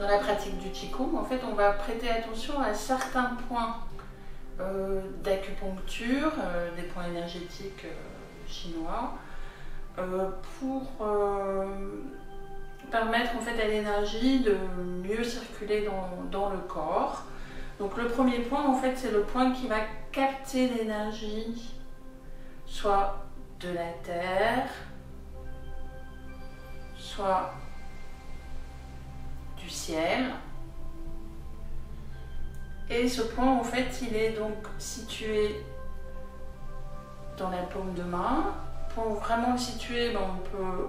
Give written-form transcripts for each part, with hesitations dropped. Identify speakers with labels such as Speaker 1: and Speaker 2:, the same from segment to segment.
Speaker 1: dans la pratique du Qigong, en fait, on va prêter attention à certains points d'acupuncture, des points énergétiques chinois, pour permettre en fait à l'énergie de mieux circuler dans le corps. Donc le premier point, en fait, c'est le point qui va capter l'énergie, soit de la terre, soit du ciel. Et ce point, en fait, il est donc situé dans la paume de main. Pour vraiment le situer, on peut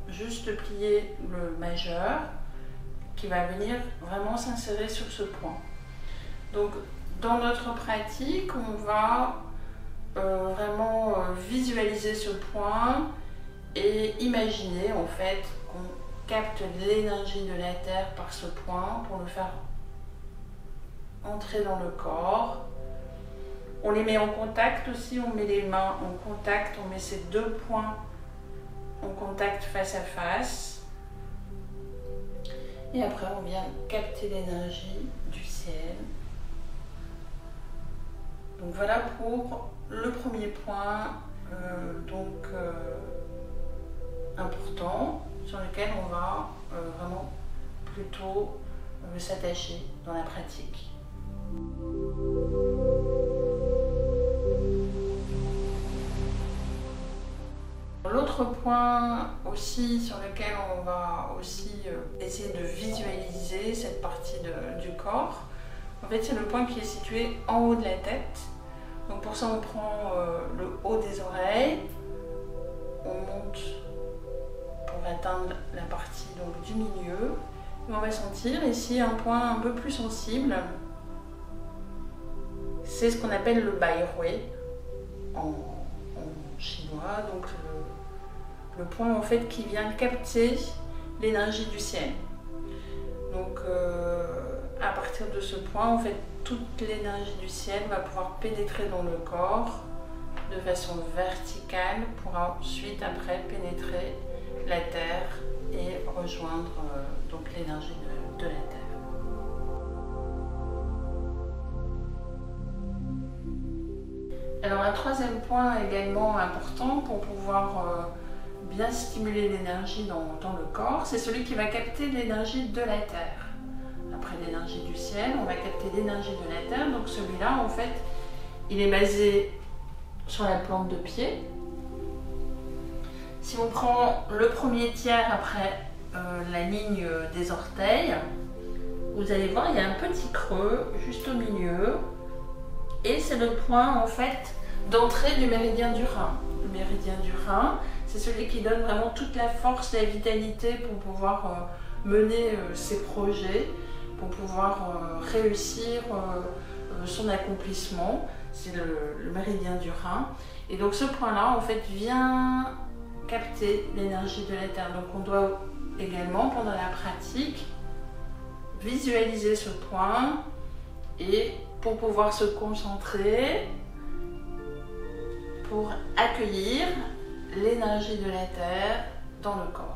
Speaker 1: juste plier le majeur qui va venir vraiment s'insérer sur ce point. Donc, dans notre pratique, on va vraiment visualiser ce point et imaginer en fait qu'on capte l'énergie de la terre par ce point pour le faire entrer dans le corps. On les met en contact aussi, on met les mains en contact, on met ces deux points en contact face à face. Et après on vient capter l'énergie du ciel. Donc voilà pour le premier point important sur lequel on va vraiment plutôt s'attacher dans la pratique. L'autre point aussi sur lequel on va aussi essayer de visualiser cette partie du corps, en fait c'est le point qui est situé en haut de la tête. Donc pour ça on prend le haut des oreilles, on monte pour atteindre la partie donc, du milieu. Et on va sentir ici un point un peu plus sensible. C'est ce qu'on appelle le Bai Hui en chinois, donc le point en fait qui vient capter l'énergie du ciel. Donc à partir de ce point, en fait, toute l'énergie du ciel va pouvoir pénétrer dans le corps de façon verticale pour ensuite après pénétrer la terre et rejoindre donc l'énergie de la terre. Alors un troisième point également important pour pouvoir bien stimuler l'énergie dans le corps, c'est celui qui va capter l'énergie de la terre. Après l'énergie du ciel, on va capter l'énergie de la terre. Donc celui-là, en fait, il est basé sur la plante de pied. Si on prend le premier tiers après la ligne des orteils, vous allez voir, il y a un petit creux juste au milieu. Et c'est le point en fait d'entrée du méridien du Rein. Le méridien du Rein, c'est celui qui donne vraiment toute la force, la vitalité pour pouvoir mener ses projets, pour pouvoir réussir son accomplissement. C'est le méridien du Rein. Et donc ce point-là en fait vient capter l'énergie de la terre. Donc on doit également pendant la pratique visualiser ce point et pour pouvoir se concentrer, pour accueillir l'énergie de la terre dans le corps.